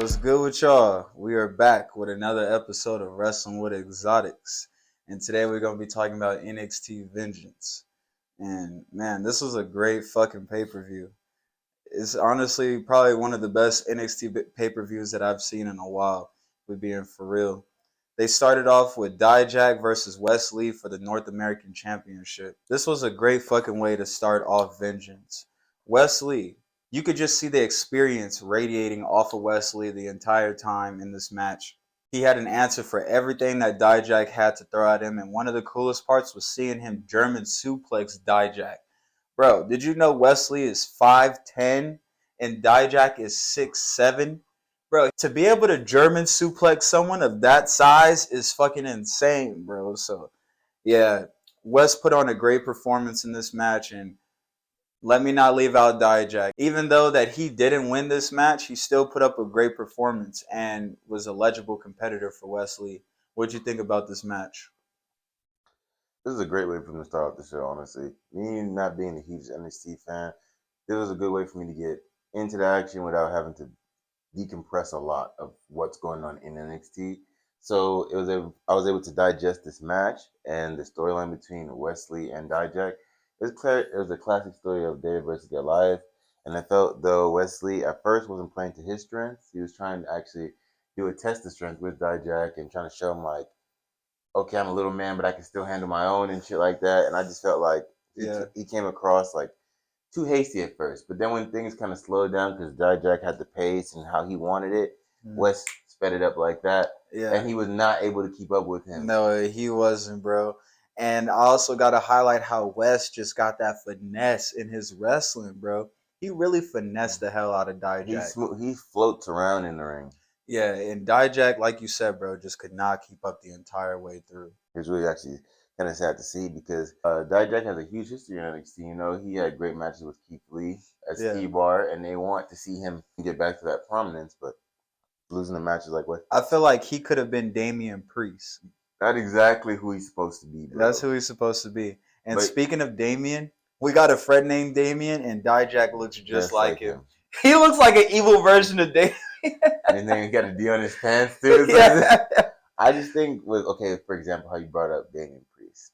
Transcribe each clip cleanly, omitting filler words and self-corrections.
What's good with y'all? We are back with another episode of Wrestling with Xotics. And today we're going to be talking about NXT Vengeance. And man, this was a great fucking pay-per-view. It's honestly probably one of the best NXT pay-per-views that I've seen in a while, with being for real. They started off with Dijak versus Wes Lee for the North American Championship. This was a great fucking way to start off Vengeance. Wes Lee, you could just see the experience radiating off of Wesley the entire time in this match. He had an answer for everything that Dijak had to throw at him, and one of the coolest parts was seeing him German suplex Dijak. Bro, did you know Wesley is 5'10" and Dijak is 6'7"? Bro, to be able to German suplex someone of that size is fucking insane, bro. So, yeah, Wes put on a great performance in this match, and let me not leave out Dijak. Even though that he didn't win this match, he still put up a great performance and was a legible competitor for Wesley. What'd you think about this match? This is a great way for me to start off the show, honestly. Me not being a huge NXT fan, this was a good way for me to get into the action without having to decompress a lot of what's going on in NXT. So I was able to digest this match and the storyline between Wesley and Dijak. It was a classic story of David versus Goliath, and I felt though Wesley at first wasn't playing to his strengths. He was trying to actually do a test of strength with Dijak and trying to show him like, okay, I'm a little man, but I can still handle my own and shit like that. And I just felt like he came across like too hasty at first, but then when things kind of slowed down because Dijak had the pace and how he wanted it, Wes sped it up like that, and he was not able to keep up with him. No, he wasn't, bro. And I also got to highlight how Wes just got that finesse in his wrestling, bro. He really finessed the hell out of Dijak. He floats around in the ring. Yeah, and Dijak, like you said, bro, just could not keep up the entire way through. It was really actually kind of sad to see because Dijak has a huge history in NXT. You know, he had great matches with Keith Lee as T-Bar, and they want to see him get back to that prominence, but losing the match is like what? I feel like he could have been Damian Priest. That's exactly who he's supposed to be, bro. That's who he's supposed to be. And speaking of Damian, we got a friend named Damian, and Dijak looks just like him. He looks like an evil version of Damian. And then he got a D on his pants too. Yeah. I just think for example, how you brought up Damian Priest.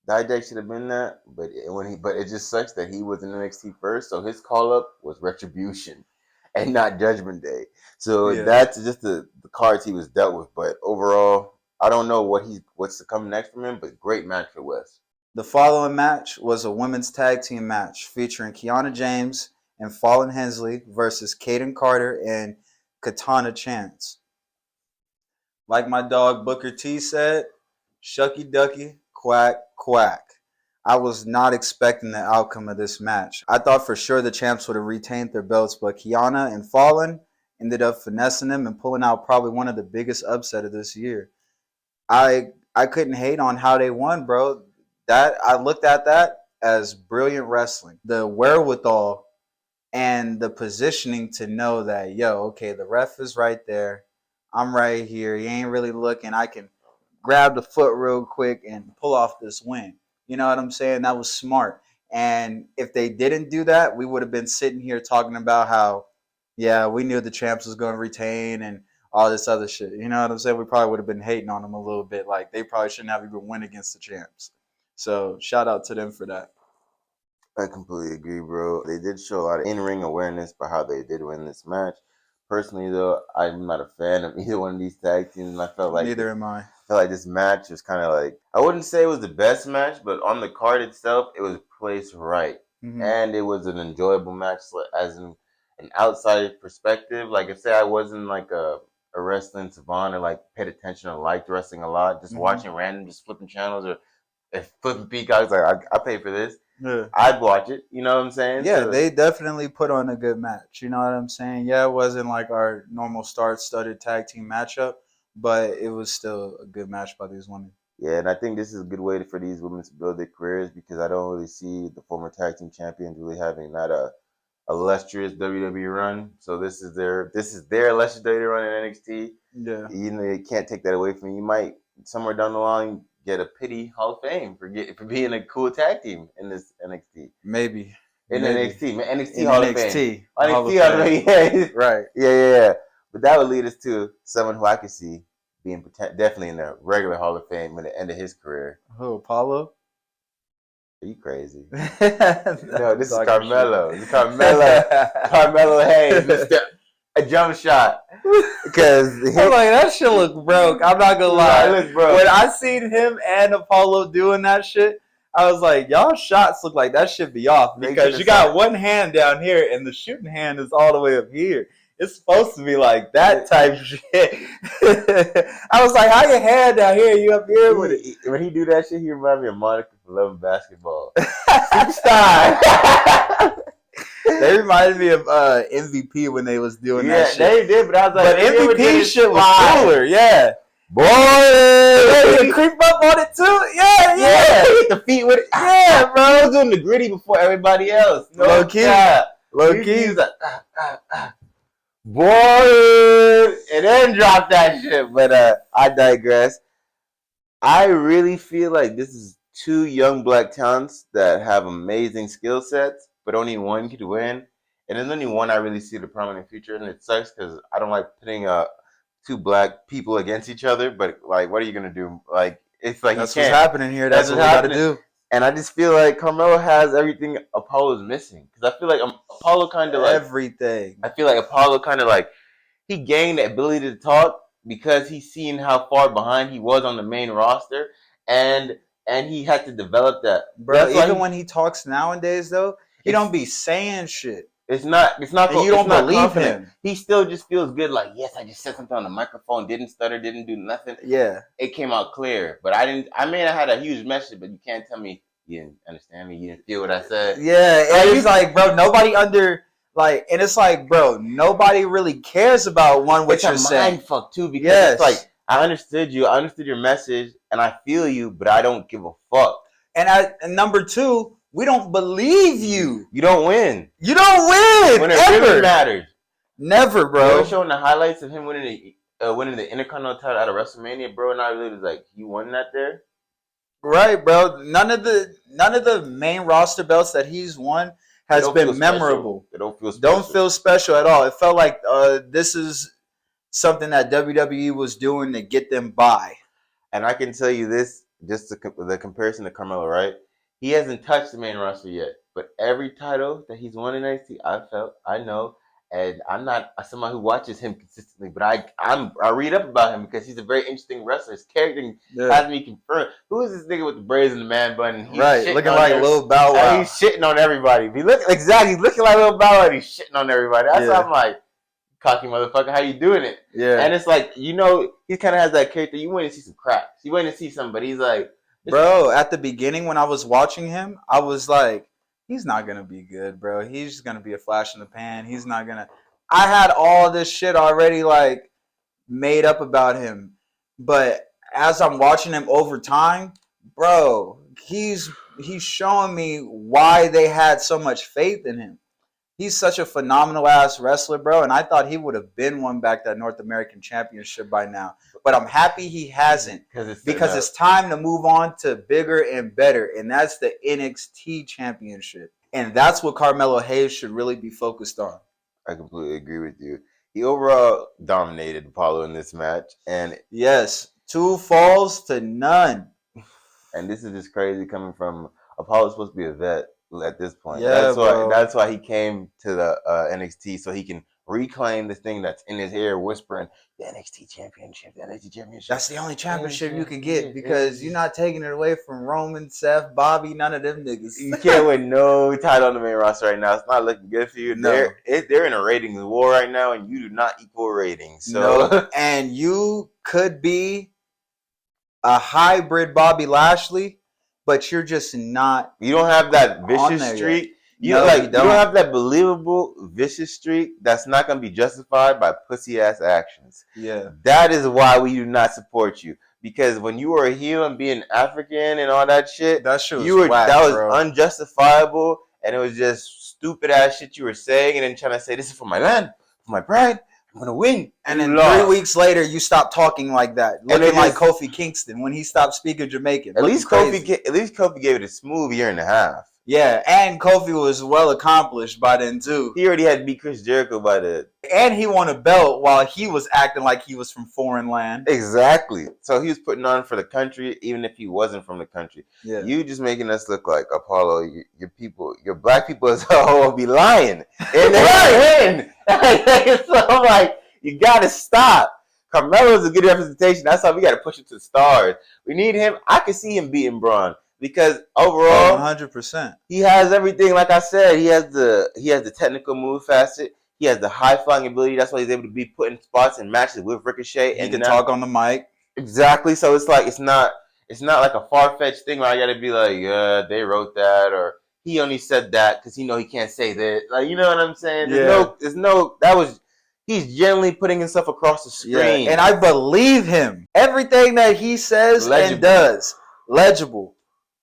Dijak should have been that, but it just sucks that he was in NXT first, so his call up was Retribution and not Judgment Day. So that's just the cards he was dealt with. But overall, I don't know what's to come next from him, but great match for Wes. The following match was a women's tag team match featuring Kiana James and Fallon Hensley versus Kaden Carter and Katana Chance. Like my dog Booker T said, shucky ducky, quack, quack. I was not expecting the outcome of this match. I thought for sure the champs would have retained their belts, but Kiana and Fallon ended up finessing them and pulling out probably one of the biggest upset of this year. I couldn't hate on how they won, bro. I looked at that as brilliant wrestling. The wherewithal and the positioning to know that, the ref is right there. I'm right here. He ain't really looking. I can grab the foot real quick and pull off this win. You know what I'm saying? That was smart. And if they didn't do that, we would have been sitting here talking about how, we knew the champs was going to retain and all this other shit. You know what I'm saying? We probably would have been hating on them a little bit. Like, they probably shouldn't have even win against the champs. So, shout out to them for that. I completely agree, bro. They did show a lot of in-ring awareness by how they did win this match. Personally, though, I'm not a fan of either one of these tag teams, and I felt like neither am I. I felt like this match was kind of like, I wouldn't say it was the best match, but on the card itself, it was placed right, and it was an enjoyable match as an outside perspective. Like I say, I wasn't like a wrestling savant or like paid attention or liked wrestling a lot. Just watching random, just flipping channels or flipping peacocks. Like I pay for this. Yeah. I'd watch it, you know what I'm saying? Yeah, they definitely put on a good match, you know what I'm saying? Yeah, it wasn't like our normal star-studded tag team matchup, but it was still a good match by these women. Yeah, and I think this is a good way for these women to build their careers because I don't really see the former tag team champions really having not a illustrious WWE run. So this is their illustrious WWE run in NXT. Yeah. You can't take that away from you. You might somewhere down the line get a pity Hall of Fame for being a cool tag team in this NXT. Maybe. NXT in Hall of Fame. NXT Hall of Fame. Yeah. Right. Yeah. But that would lead us to someone who I could see being definitely in the regular Hall of Fame at the end of his career. Who, Apollo? Are you crazy? No, No, this is Carmelo. This is Carmelo Hayes. A jump shot. Because I'm like, that shit look broke. I'm not gonna lie. Look broke. When I seen him and Apollo doing that shit, I was like, y'all shots look like that should be off. Because you got one hand down here and the shooting hand is all the way up here. It's supposed to be like that type of shit. I was like, how your hand down here? You up here with it? When he do that shit, he remind me of Monica from Love and Basketball. Superstar. They reminded me of MVP when they was doing that shit. Yeah, they did, but I was like, but MVP shit was cooler, yeah. Boy, they creep up on it too. Yeah. Hit the feet with it. Yeah, bro. I was doing the gritty before everybody else. Low key. He's like, boy, and then drop that shit. But I digress. I really feel like this is two young black talents that have amazing skill sets, but only one could win. And there's only one I really see the prominent future, and it sucks because I don't like putting two black people against each other. But like, what are you gonna do? Like, it's like that's what's happening here. That's what we got to do. And I just feel like Carmelo has everything Apollo's missing. Because I feel like Apollo kind of like everything. I feel like Apollo kind of like he gained the ability to talk because he's seen how far behind he was on the main roster, and he had to develop that. Bro, even when he talks nowadays, though, he don't be saying shit. It's not. And you don't believe him. He still just feels good. Like, yes, I just said something on the microphone. Didn't stutter. Didn't do nothing. Yeah, it came out clear. But I didn't. I mean, I had a huge message, but you can't tell me you didn't understand me. You didn't feel what I said. Yeah, and he's like, bro, nobody and it's like, bro, nobody really cares about what you're saying. It's a mind fuck too, because it's like, I understood you. I understood your message, and I feel you, but I don't give a fuck. And number two, we don't believe you. You don't win. You don't win. When it really matters. Never, bro. You were showing the highlights of him winning the Intercontinental title out of WrestleMania, bro, and I really was like, you won that there? Right, bro. None of the main roster belts that he's won has been memorable. They don't feel special. Don't feel special at all. It felt like this is something that WWE was doing to get them by. And I can tell you this, just the comparison to Carmelo, right? He hasn't touched the main roster yet, but every title that he's won in NXT, I know, and I'm not someone who watches him consistently, but I read up about him because he's a very interesting wrestler. His character has me confirmed. Who is this nigga with the braids and the man bun? And right, looking like Lil Bow Wow. He's shitting on everybody. He's looking like Lil Bow Wow, and he's shitting on everybody. That's why I'm like, cocky motherfucker, how you doing it? Yeah. And it's like, he kind of has that character. You want to see some cracks. You want to see something, but he's like, bro, at the beginning when I was watching him, I was like, he's not going to be good, bro. He's just going to be a flash in the pan. He's not going to. I had all this shit already, made up about him. But as I'm watching him over time, bro, he's showing me why they had so much faith in him. He's such a phenomenal ass wrestler, bro, and I thought he would have been won back that North American Championship by now. But I'm happy he hasn't, because it's time to move on to bigger and better, and that's the NXT Championship. And that's what Carmelo Hayes should really be focused on. I completely agree with you. He overall dominated Apollo in this match, and yes, 2 falls to none. And this is just crazy coming from Apollo's supposed to be a vet at this point. Yeah, that's why he came to the NXT, so he can reclaim this thing that's in his ear whispering, the NXT Championship, the NXT Championship. That's the only championship you can get, because you're not taking it away from Roman, Seth, Bobby, none of them niggas. You can't win no title on the main roster right now. It's not looking good for you. No. They're in a ratings war right now, and you do not equal ratings. So. No, and you could be a hybrid Bobby Lashley, but you're just not. You don't have that vicious streak. You don't have that believable vicious streak that's not going to be justified by pussy ass actions. Yeah, that is why we do not support you. Because when you were a heel and being African and all that shit, that shit was whack, that was bro. Unjustifiable, and it was just stupid ass shit you were saying, and then trying to say, "This is for my land, for my pride. I'm gonna win." And then 3 weeks later, you stopped talking like that, looking like Kofi Kingston when he stopped speaking Jamaican. At least Kofi gave it a smooth 1.5 years. Yeah, and Kofi was well accomplished by then too. He already had beat Chris Jericho by then. And he won a belt while he was acting like he was from foreign land. Exactly. So he was putting on for the country, even if he wasn't from the country. Yeah. You just making us look like Apollo. Your people, your black people as a whole, be lying. And they're so I'm like, you gotta stop. Carmelo's a good representation. That's how we gotta push it to the stars. We need him. I can see him beating Bron. Because overall, 100%, he has everything. Like I said, he has the technical move facet. He has the high flying ability. That's why he's able to be put in spots and matches with Ricochet. He can talk on the mic. Exactly. So it's like it's not like a far fetched thing where I gotta be like, yeah, they wrote that, or he only said that because he can't say that. Like, you know what I'm saying? He's generally putting himself across the screen. Yeah. And I believe him. Everything that he says and does, legible.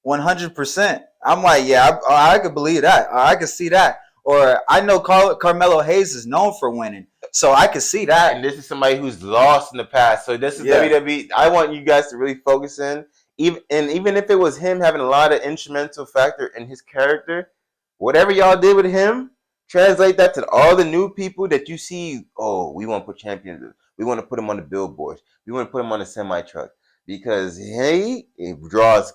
100%. I'm like, yeah, I could believe that. I could see that. Or I know Carmelo Hayes is known for winning, so I could see that. And this is somebody who's lost in the past. So this is WWE. I want you guys to really focus in. Even if it was him having a lot of instrumental factor in his character, whatever y'all did with him, translate that to all the new people that you see. Oh, we want to put champions. We want to put him on the billboards. We want to put him on the semi truck. Because he draws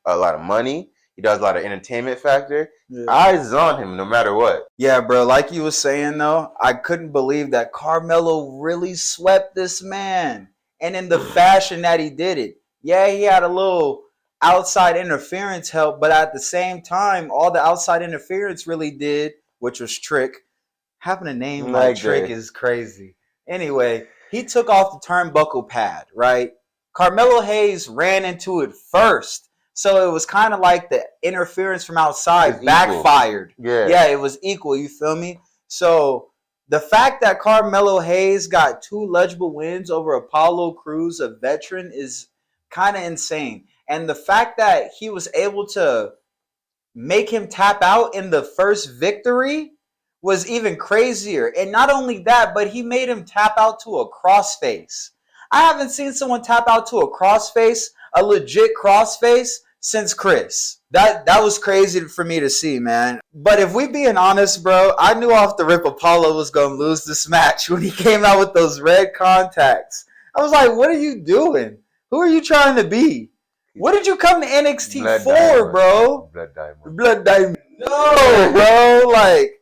a lot of money. He does a lot of entertainment factor. Yeah. Eyes on him no matter what. Yeah, bro. Like you was saying, though, I couldn't believe that Carmelo really swept this man. And in the fashion that he did it. Yeah, he had a little outside interference help. But at the same time, all the outside interference really did, which was Trick. Having a name like Trick is crazy. Anyway, he took off the turnbuckle pad, right? Carmelo Hayes ran into it first. So it was kind of like the interference from outside backfired. Yeah, it was equal, you feel me? So the fact that Carmelo Hayes got 2 legible wins over Apollo Cruz, a veteran, is kind of insane. And the fact that he was able to make him tap out in the first victory was even crazier. And not only that, but he made him tap out to a crossface. I haven't seen someone tap out to a crossface, a legit crossface, since Chris. That was crazy for me to see, man. But if we being honest, bro, I knew off the rip Apollo was going to lose this match when he came out with those red contacts. I was like, what are you doing? Who are you trying to be? What did you come to NXT for, bro? Blood Diamond. No, bro. Like,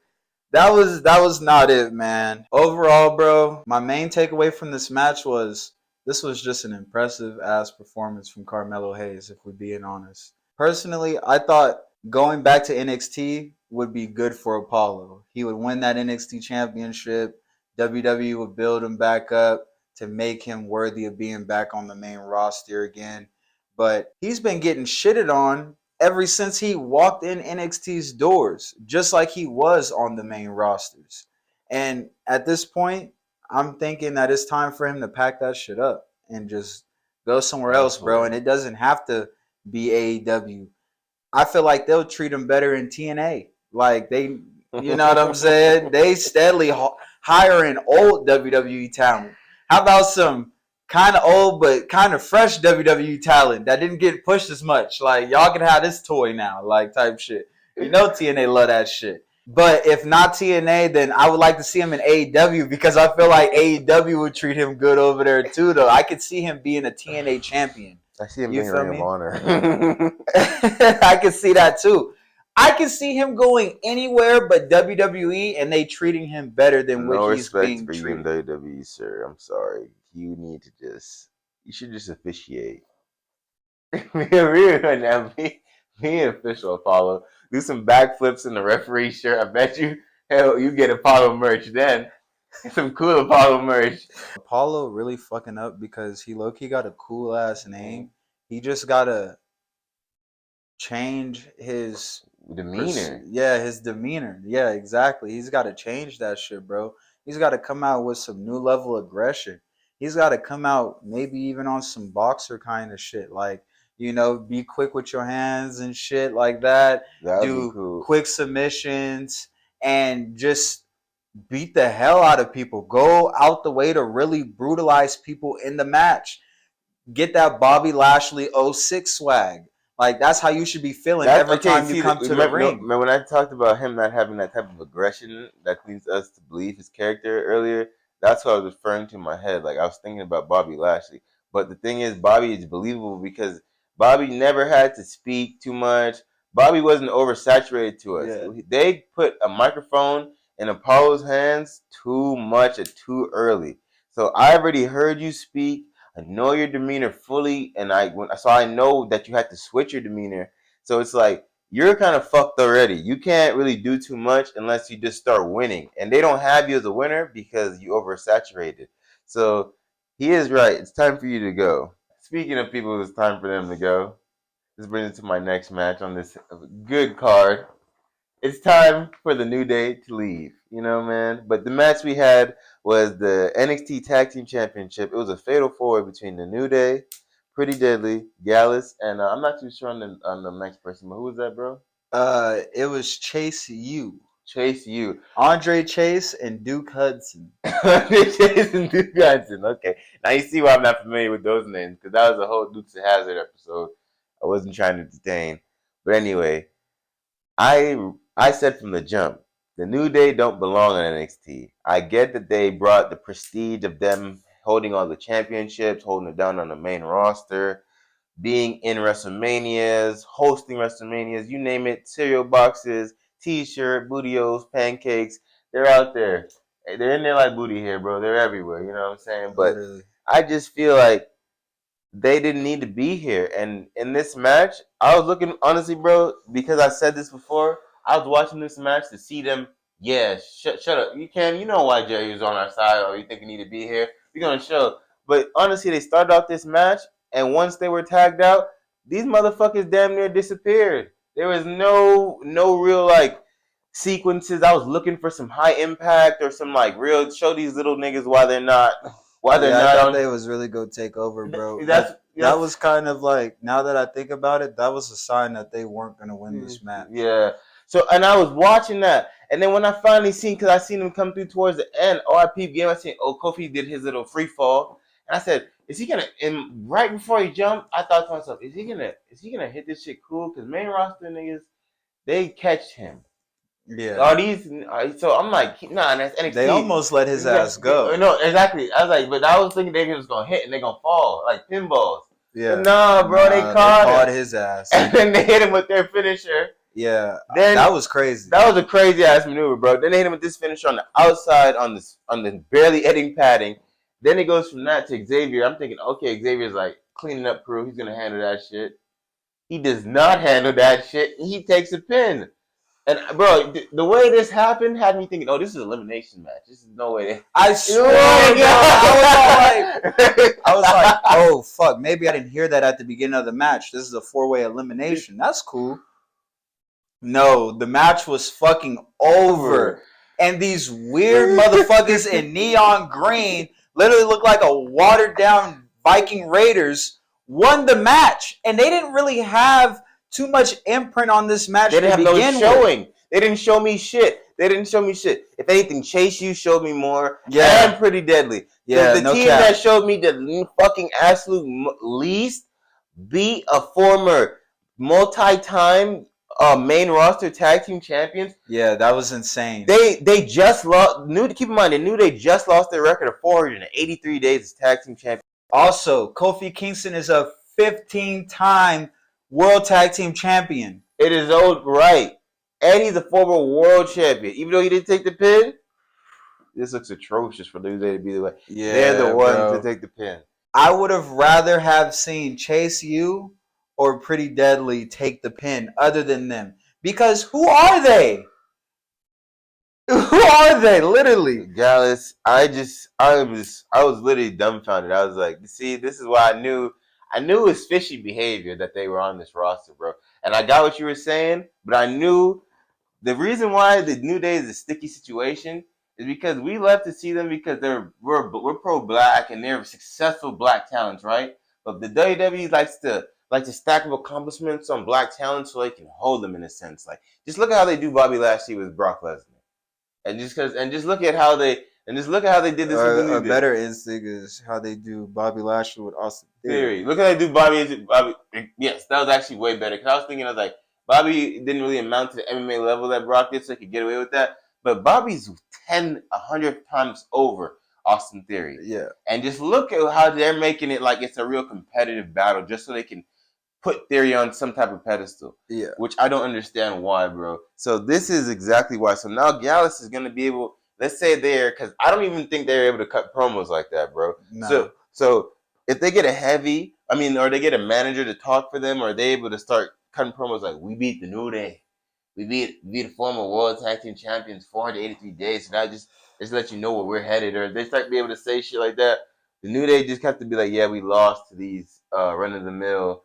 that was not it, man. Overall, bro, my main takeaway from this match was this was just an impressive ass performance from Carmelo Hayes, if we're being honest. Personally, I thought going back to NXT would be good for Apollo. He would win that NXT championship. WWE would build him back up to make him worthy of being back on the main roster again. But he's been getting shitted on ever since he walked in NXT's doors, just like he was on the main rosters. And at this point, I'm thinking that it's time for him to pack that shit up and just go somewhere else, bro. And it doesn't have to be AEW. I feel like they'll treat him better in TNA. Like, they, you know what I'm saying? They steadily hiring old WWE talent. How about some kind of old but kind of fresh WWE talent that didn't get pushed as much? Like, y'all can have this toy now, like, type shit. You know TNA love that shit. But if not TNA, then I would like to see him in AEW because I feel like AEW would treat him good over there too, though. I could see him being a TNA champion. I see him being Ring of Honor. I can see that too. I can see him going anywhere but WWE and they treating him better than what he's being treated. No respect for you in WWE, sir. I'm sorry. You should just officiate. Be official, Apollo. Do some backflips in the referee shirt. I bet you get Apollo merch then. Some cool Apollo merch. Apollo really fucking up because he low-key got a cool ass name. He just gotta change his demeanor. His demeanor. Yeah, exactly. He's gotta change that shit, bro. He's gotta come out with some new level aggression. He's gotta come out maybe even on some boxer kind of shit. Like, you know, be quick with your hands and shit like that. Do quick submissions and just beat the hell out of people. Go out the way to really brutalize people in the match. Get that Bobby Lashley 06 swag. Like, that's how you should be feeling every time you come to the ring. Remember when I talked about him not having that type of aggression that leads us to believe his character earlier? That's what I was referring to in my head. Like, I was thinking about Bobby Lashley. But the thing is, Bobby is believable because Bobby never had to speak too much. Bobby wasn't oversaturated to us. Yeah. They put a microphone in Apollo's hands too much and too early. So I already heard you speak. I know your demeanor fully, and so I know that you had to switch your demeanor. So it's like you're kind of fucked already. You can't really do too much unless you just start winning, and they don't have you as a winner because you oversaturated. So he is right. It's time for you to go. Speaking of people, it's time for them to go. This brings us to my next match on this good card. It's time for the New Day to leave, you know, man. But the match we had was the NXT Tag Team Championship. It was a fatal four between the New Day, Pretty Deadly, Gallus, and I'm not too sure on the next person, but who was that, bro? It was Chase U. Chase U. Andre Chase and Duke Hudson. Andre Chase and Duke Hudson. Okay. Now you see why I'm not familiar with those names, because that was a whole Dukes of Hazzard episode. I wasn't trying to detain. But anyway, I said from the jump, the New Day don't belong on NXT. I get that they brought the prestige of them holding all the championships, holding it down on the main roster, being in WrestleManias, hosting WrestleManias, you name it, cereal boxes, t-shirt, bootios, pancakes, they're out there. They're in there like booty here, bro. They're everywhere, you know what I'm saying? But literally, I just feel like they didn't need to be here. And in this match, I was looking, honestly, bro, because I said this before, I was watching this match to see them. Yeah, shut up. You know why Jerry was on our side, or you think you need to be here? We're going to show. But honestly, they started off this match, and once they were tagged out, these motherfuckers damn near disappeared. There was no real, like, sequences. I was looking for some high impact or some, like, real, show these little niggas why they're not. I thought they was really going to take over, bro. That was kind of like, now that I think about it, that was a sign that they weren't going to win this match. Yeah. So, and I was watching that. And then when I finally seen, because I seen him come through towards the end, RIP game, I seen, Kofi did his little free fall. And I said, is he going to, and right before he jumped, I thought to myself, is he going to hit this shit cool? Because main roster niggas, they catch him. Yeah. So I'm like, nah, that's NXT. They almost let his ass go. No, exactly. I was like, but I was thinking they were just going to hit and they're going to fall, like pinballs. Yeah. But nah, bro, they caught his ass. And then they hit him with their finisher. Yeah. Then, that was crazy. That was a crazy ass maneuver, bro. Then they hit him with this finisher on the outside on the barely editing padding. Then it goes from that to Xavier. I'm thinking, okay, Xavier's like cleaning up crew. He's going to handle that shit. He does not handle that shit. He takes a pin. And bro, the way this happened had me thinking, oh, this is an elimination match. This is no way. I swear, I was like, oh fuck, maybe I didn't hear that at the beginning of the match. This is a 4-way elimination. That's cool. No, the match was fucking over. And these weird motherfuckers in neon green literally look like a watered down Viking Raiders won the match. And they didn't really have too much imprint on this match. They didn't have no showing. They didn't show me shit. If anything, Chase U showed me more. Yeah. And Pretty Deadly. Yeah, the team that showed me the fucking absolute least beat a former multi-time main roster tag team champions. Yeah, that was insane. They just lost. Keep in mind, they knew they just lost their record of 483 days as tag team champions. Also, Kofi Kingston is a 15-time World Tag Team Champion. It is old, right. And he's a former world champion. Even though he didn't take the pin, this looks atrocious for New Day to be the way. Yeah, they're the ones to take the pin. I would have rather have seen Chase U or Pretty Deadly take the pin other than them. Because who are they? Who are they? Literally. Gallus, I was literally dumbfounded. I was like, see, this is why I knew it was fishy behavior that they were on this roster, bro. And I got what you were saying, but I knew the reason why the New Day is a sticky situation is because we love to see them because we're pro-black and they're successful black talents, right? But the WWE likes to stack up accomplishments on black talent so they can hold them in a sense. Like, just look at how they do Bobby Lashley with Brock Lesnar, and just look at how they did this with the New Day. Better instinct is how they do Bobby Lashley with Austin Theory. Look how they do Bobby. Yes, that was actually way better. Because I was thinking, I was like, Bobby didn't really amount to the MMA level that Brock did, so he could get away with that. But Bobby's 100 times over Austin Theory. Yeah. And just look at how they're making it like it's a real competitive battle just so they can put Theory on some type of pedestal. Yeah. Which I don't understand why, bro. So this is exactly why. So now Gallus is going to be able, let's say because I don't even think they're able to cut promos like that, bro. No. So if they get or they get a manager to talk for them, or they able to start cutting promos like, we beat the New Day. We beat the former World Tag Team Champions 483 days. So that just let you know where we're headed. Or they start to be able to say shit like that. The New Day just have to be like, yeah, we lost to these run-of-the-mill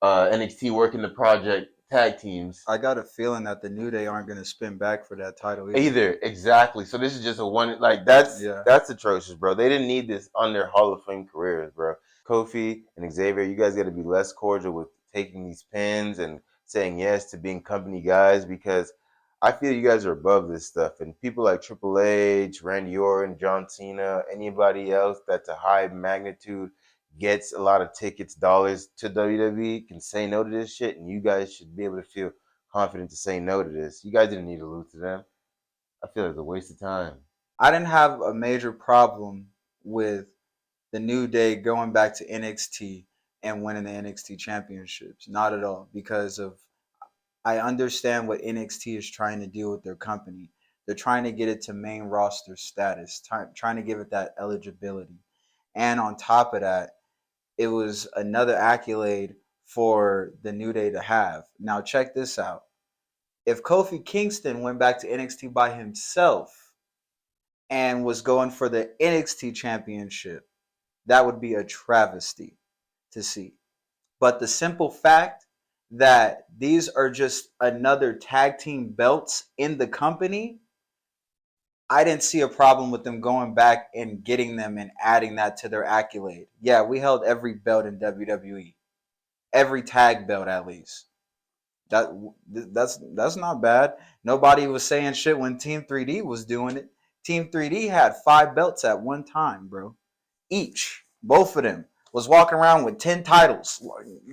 NXT working the project tag teams. I got a feeling that the New Day aren't going to spin back for that title either. Exactly. So this is just a one, like, that's atrocious, bro. They didn't need this on their Hall of Fame careers, bro. Kofi and Xavier, you guys got to be less cordial with taking these pins and saying yes to being company guys, because I feel you guys are above this stuff. And people like Triple H, Randy Orton, John Cena, anybody else that's a high magnitude, gets a lot of tickets, dollars to WWE, can say no to this shit, and you guys should be able to feel confident to say no to this. You guys didn't need to lose to them. I feel like it's a waste of time. I didn't have a major problem with the New Day going back to NXT and winning the NXT championships. Not at all, because I understand what NXT is trying to do with their company. They're trying to get it to main roster status, trying to give it that eligibility. And on top of that, it was another accolade for the New Day to have. Now, check this out. If Kofi Kingston went back to NXT by himself and was going for the NXT championship, that would be a travesty to see. But the simple fact that these are just another tag team belts in the company, I didn't see a problem with them going back and getting them and adding that to their accolade. Yeah, we held every belt in WWE, every tag belt at least. That's not bad. Nobody was saying shit when Team 3D was doing it. Team 3D had 5 belts at one time, bro. Each, both of them, was walking around with 10 titles.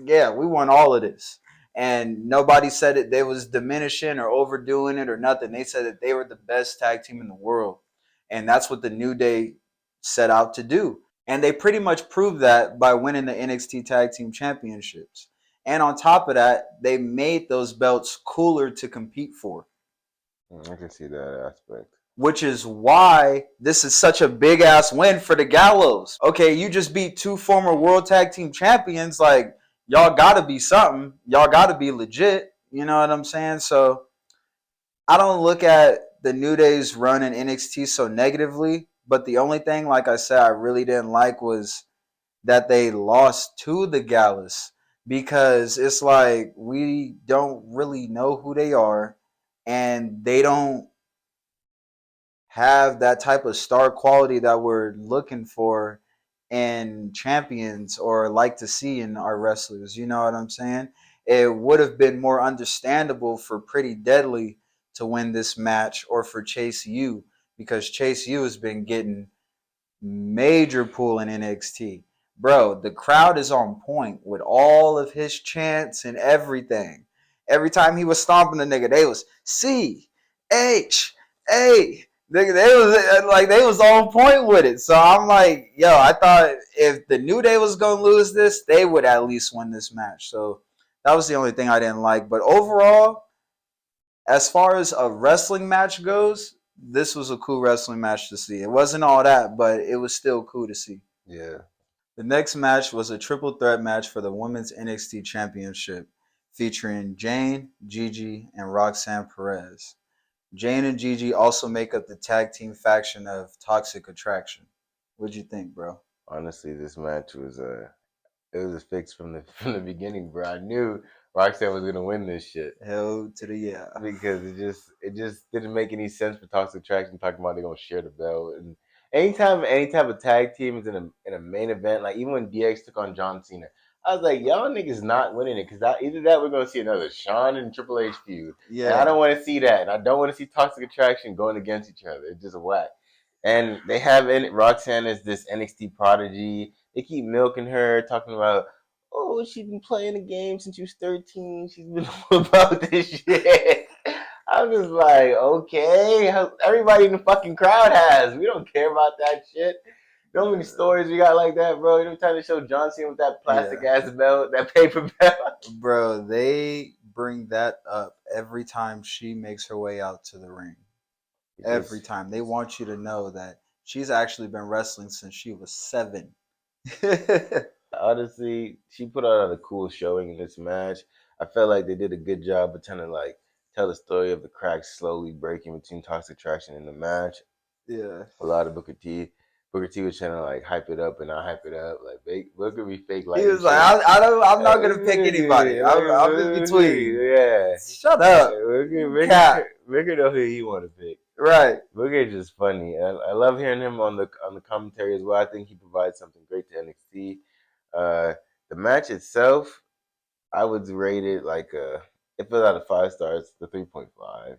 Yeah, we won all of this. And nobody said it they was diminishing or overdoing it or nothing. They said that they were the best tag team in the world. And that's what the New Day set out to do. And they pretty much proved that by winning the NXT Tag Team Championships. And on top of that, they made those belts cooler to compete for. I can see that aspect. Which is why this is such a big ass win for the Gallows. Okay, you just beat 2 former World Tag Team Champions. Like, y'all gotta be something. Y'all gotta be legit. You know what I'm saying? So I don't look at the New Day's run in NXT so negatively. But the only thing, like I said, I really didn't like was that they lost to the Gallows. Because it's like we don't really know who they are. And they don't have that type of star quality that we're looking for in champions or like to see in our wrestlers. You know what I'm saying? It would have been more understandable for Pretty Deadly to win this match, or for Chase U, because Chase U has been getting major pull in NXT. Bro, the crowd is on point with all of his chants and everything. Every time he was stomping the nigga, they was C-H-A. They was on point with it. So I'm like, yo, I thought if the New Day was gonna lose this, they would at least win this match. So that was the only thing I didn't like. But overall, as far as a wrestling match goes, this was a cool wrestling match to see. It wasn't all that, but it was still cool to see. Yeah. The next match was a triple threat match for the Women's NXT Championship, featuring Jane, Gigi, and Roxanne Perez. Jane and Gigi also make up the tag team faction of Toxic Attraction. What'd you think, bro? Honestly, this match was it was a fix from the beginning, bro. I knew Roxanne was gonna win this shit. Hell to the yeah. Because it just didn't make any sense for Toxic Attraction talking about they're gonna share the belt. And anytime any type of tag team is in a main event, like even when DX took on John Cena, I was like, y'all niggas not winning it, because either that we're gonna see another Shawn and Triple H feud. Yeah. And I don't want to see that, and I don't want to see Toxic Attraction going against each other. It's just whack. And they have Roxanne as this NXT prodigy. They keep milking her, talking about, oh, she's been playing the game since she was 13. She's been about this shit. I'm just like, okay, everybody in the fucking crowd has. We don't care about that shit. You know how many stories we got like that, bro? You know time to show John Cena with that plastic ass belt, that paper belt? Bro, they bring that up every time she makes her way out to the ring. Every time. They want you to know that she's actually been wrestling since she was 7. Honestly, she put on a cool showing in this match. I felt like they did a good job of trying to like tell the story of the cracks slowly breaking between Toxic Attraction in the match. Yeah. A lot of Booker T. Booker T was trying to like hype it up and not hype it up. Like Booker be fake like He was like, I'm not gonna pick anybody. I'm in between. Yeah. Shut up. Booker know who he want to pick. Right. Booker is just funny. I love hearing him on the commentary as well. I think he provides something great to NXT. The match itself, I would rate it like if it was out of 5 stars, the 3.5.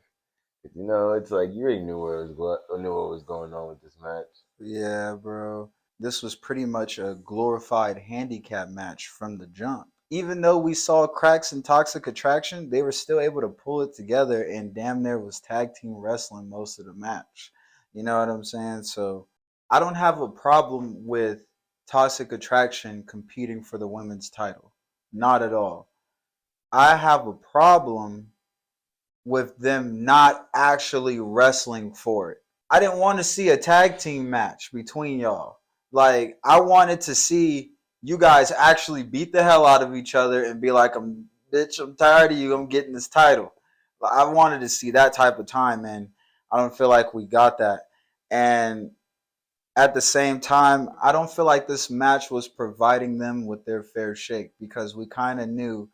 You know, it's like you already knew what was going on with this match. Yeah, bro. This was pretty much a glorified handicap match from the jump. Even though we saw cracks in Toxic Attraction, they were still able to pull it together and damn near was tag team wrestling most of the match. You know what I'm saying? So I don't have a problem with Toxic Attraction competing for the women's title. Not at all. I have a problem with them not actually wrestling for it. I didn't want to see a tag team match between y'all. Like, I wanted to see you guys actually beat the hell out of each other and be like, bitch, I'm tired of you. I'm getting this title. I wanted to see that type of time, and I don't feel like we got that. And at the same time, I don't feel like this match was providing them with their fair shake because we kind of knew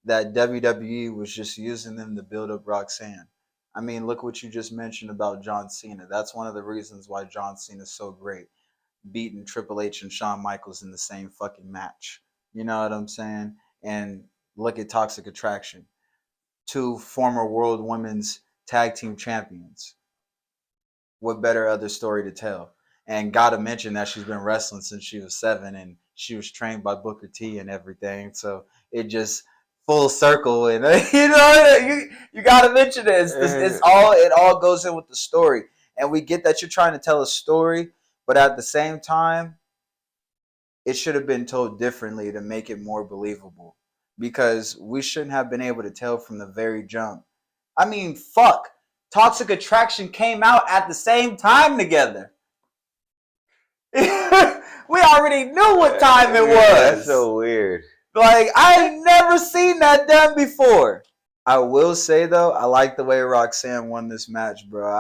that WWE was just using them to build up Roxanne. I mean, look what you just mentioned about John Cena. That's one of the reasons why John Cena is so great, beating Triple H and Shawn Michaels in the same fucking match. You know what I'm saying? And look at Toxic Attraction. 2 former World Women's Tag Team Champions. What better other story to tell? And gotta mention that she's been wrestling since she was 7 and she was trained by Booker T and everything. So it just full circle, and you gotta mention it. It all goes in with the story, and we get that you're trying to tell a story, but at the same time, it should have been told differently to make it more believable. Because we shouldn't have been able to tell from the very jump. I mean, fuck. Toxic Attraction came out at the same time together. We already knew what time it was. That's so weird. Like, I ain't never seen that done before. I will say, though, I like the way Roxanne won this match, bro.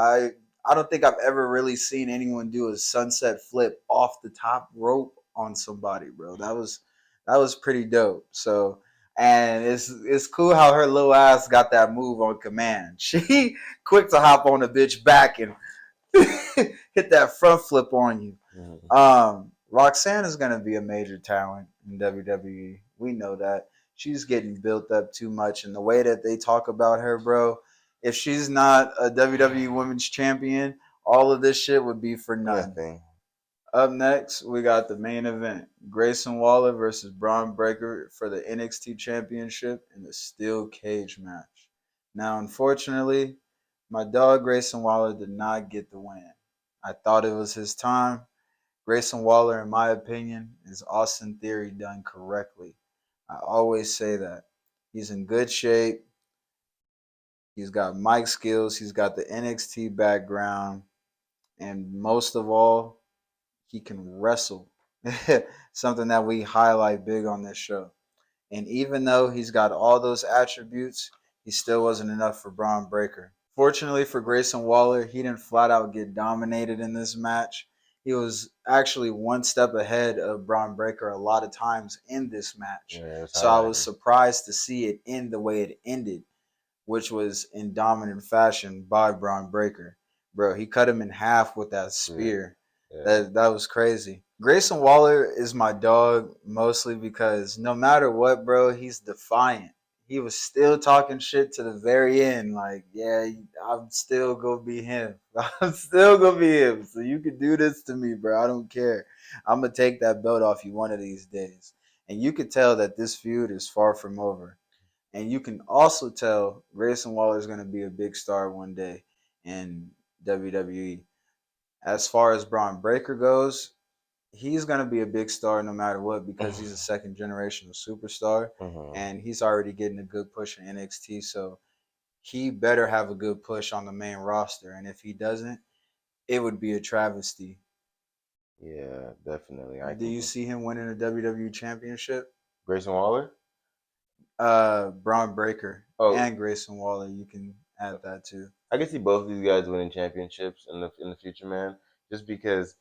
I don't think I've ever really seen anyone do a sunset flip off the top rope on somebody, bro. That was pretty dope. So, and it's cool how her little ass got that move on command. She quick to hop on the bitch back and hit that front flip on you. Mm-hmm. Roxanne is going to be a major talent in WWE. We know that. She's getting built up too much. And the way that they talk about her, bro, if she's not a WWE Women's Champion, all of this shit would be for nothing. Up next, we got the main event. Greyson Waller versus Bron Breaker for the NXT Championship in the steel cage match. Now, unfortunately, my dog Greyson Waller did not get the win. I thought it was his time. Greyson Waller, in my opinion, is Austin Theory done correctly. I always say that. He's in good shape. He's got mic skills. He's got the NXT background. And most of all, he can wrestle. Something that we highlight big on this show. And even though he's got all those attributes, he still wasn't enough for Bron Breaker. Fortunately for Greyson Waller, he didn't flat out get dominated in this match. He was actually one step ahead of Bron Breaker a lot of times in this match. Yeah, so I was surprised to see it end the way it ended, which was in dominant fashion by Bron Breaker. Bro, he cut him in half with that spear. Yeah. That was crazy. Greyson Waller is my dog mostly because no matter what, bro, he's defiant. He was still talking shit to the very end. Like, yeah, I'm still going to be him. I'm still going to be him. So you can do this to me, bro. I don't care. I'm going to take that belt off you one of these days. And you could tell that this feud is far from over. And you can also tell Grayson Waller is going to be a big star one day in WWE. As far as Bron Breaker goes, he's going to be a big star no matter what because he's a second generational superstar and he's already getting a good push in NXT. So he better have a good push on the main roster. And if he doesn't, it would be a travesty. Yeah, definitely. Do you see him winning a WWE Championship? Grayson Waller? Bron Breaker and Grayson Waller. You can add that too. I can see both of these guys winning championships in the future, man. Just because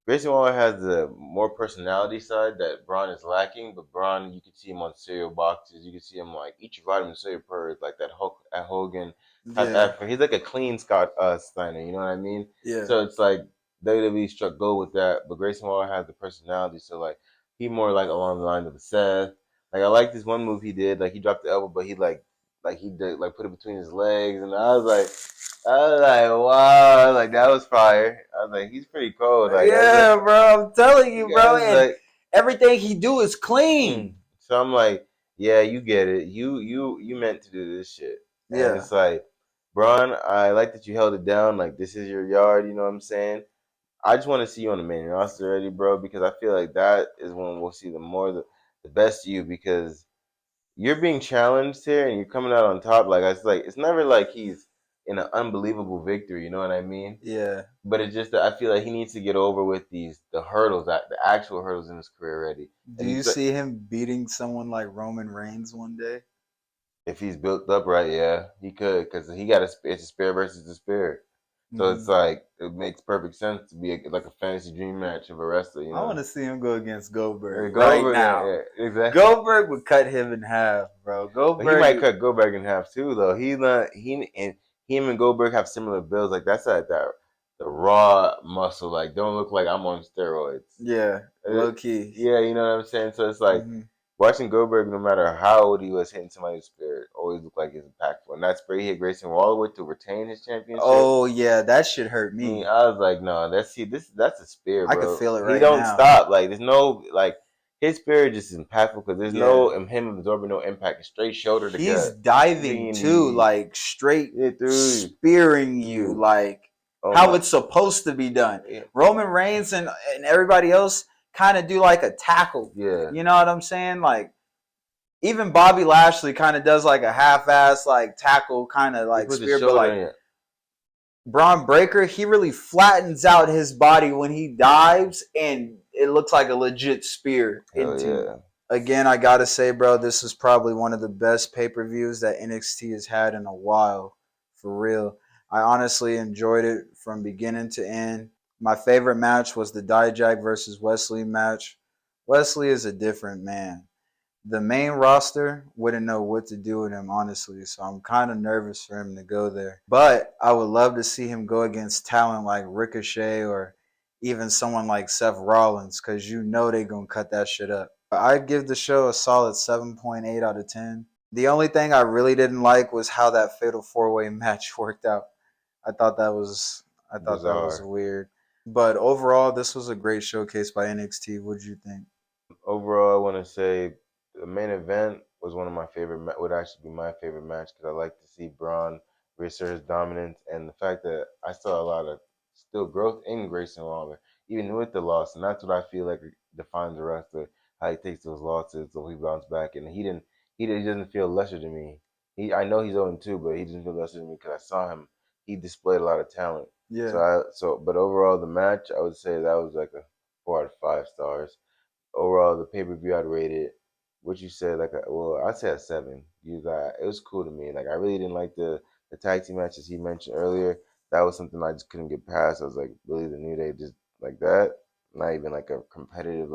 Grayson Waller has the more personality side that Bron is lacking, but Bron, you can see him on cereal boxes. You can see him like eat your vitamin cereal per like that Hulk at Hogan. He's like a clean Scott Steiner. You know what I mean? Yeah. So it's like WWE struck gold with that, but Grayson Waller has the personality. So like he more like along the lines of a Seth. Like I like this one move he did. Like he dropped the elbow, but he he did like put it between his legs, and I was like, wow, like that was fire. I was like, he's pretty cold. Like, yeah, like, bro, I'm telling you, bro, and like, everything he do is clean. So I'm like, yeah, you get it. You meant to do this shit. Yeah. And it's like, Bron, I like that you held it down. Like this is your yard. You know what I'm saying? I just want to see you on the main roster already, bro, because I feel like that is when we'll see the best of you because you're being challenged here and you're coming out on top. Like it's never like he's in an unbelievable victory. You know what I mean? Yeah. But it's just that I feel like he needs to get over with the hurdles, the actual hurdles in his career already. Do you see him beating someone like Roman Reigns one day? If he's built up right, yeah, he could because he got it's a spear versus a spear. So it's like it makes perfect sense to be like a fantasy dream match of a wrestler. You know? I want to see him go against Goldberg right now. Yeah, exactly. Goldberg would cut him in half, bro. He might cut Goldberg in half too, though. Him and Goldberg have similar builds. Like that's the raw muscle. Like don't look like I'm on steroids. Yeah, low key. Yeah, you know what I'm saying. So it's like. Watching Goldberg, no matter how old he was, hitting somebody's spirit always looked like it's impactful. And that spray he hit Grayson Waller with to retain his championship. Oh yeah, that shit hurt me. I was like, no, that's a spear, bro. I could feel it right now. He don't stop. Like there's no his spirit just is impactful because there's no him absorbing no impact. It's straight shoulder to gut. He's diving too, like straight spearing you, like how it's supposed to be done. Yeah. Roman Reigns and everybody else kind of do like a tackle. Yeah. You know what I'm saying? Like even Bobby Lashley kind of does like a half-ass like tackle kind of like spear, but like Bron Breaker, he really flattens out his body when he dives and it looks like a legit spear into. Again, I gotta say, bro, this is probably one of the best pay-per-views that NXT has had in a while. For real. I honestly enjoyed it from beginning to end. My favorite match was the Dijak versus Wesley match. Wesley is a different man. The main roster wouldn't know what to do with him, honestly, so I'm kind of nervous for him to go there. But I would love to see him go against talent like Ricochet or even someone like Seth Rollins because you know they're going to cut that shit up. I'd give the show a solid 7.8 out of 10. The only thing I really didn't like was how that Fatal 4-Way match worked out. I thought that was weird. But overall, this was a great showcase by NXT. What did you think? Overall, I want to say the main event was one of my favorite. Would actually be my favorite match because I like to see Bron reassert his dominance and the fact that I saw a lot of still growth in Grayson Waller, even with the loss, and that's what I feel like defines the wrestler. How he takes those losses, so he bounced back, and he doesn't feel lesser to me. I know he's 0-2, but he doesn't feel lesser to me because I saw him. He displayed a lot of talent. Yeah. But overall, the match, I would say that was like a 4 out of 5 stars. Overall, the pay-per-view, I'd rate it. What you said, I'd say a 7. It was cool to me. Like I really didn't like the tag team matches he mentioned earlier. That was something I just couldn't get past. I was like, really, the New Day just like that? Not even like a competitive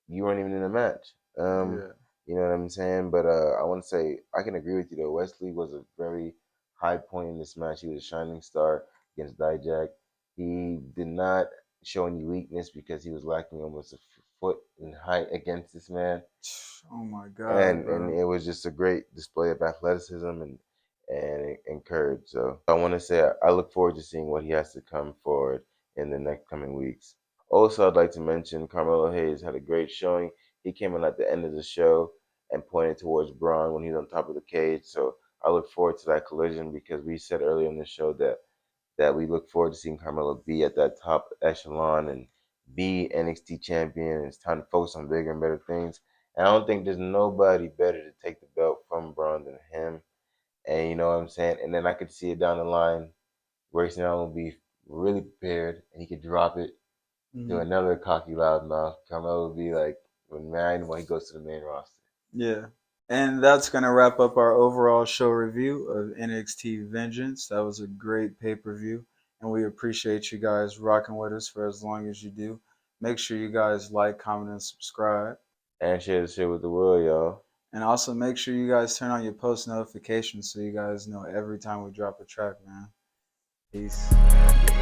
you weren't even in a match. You know what I'm saying? But I want to say I can agree with you though. Wesley was a very high point in this match. He was a shining star against Dijak. He did not show any weakness because he was lacking almost a foot in height against this man. Oh my god! And it was just a great display of athleticism and courage. So I want to say I look forward to seeing what he has to come forward in the next coming weeks. Also, I'd like to mention Carmelo Hayes had a great showing. he came in at the end of the show and pointed towards Braun when he was on top of the cage. So I look forward to that collision because we said earlier in the show that we look forward to seeing Carmelo be at that top echelon and be NXT champion. And it's time to focus on bigger and better things. And I don't think there's nobody better to take the belt from Braun than him. And you know what I'm saying? And then I could see it down the line. Greyson Allen will be really prepared and he could drop it to another cocky loudmouth. Carmelo will be like, when he goes to the main roster. Yeah. And that's going to wrap up our overall show review of NXT Vengeance. That was a great pay-per-view, and we appreciate you guys rocking with us for as long as you do. Make sure you guys like, comment, and subscribe. And share the shit with the world, y'all. And also make sure you guys turn on your post notifications so you guys know every time we drop a track, man. Peace.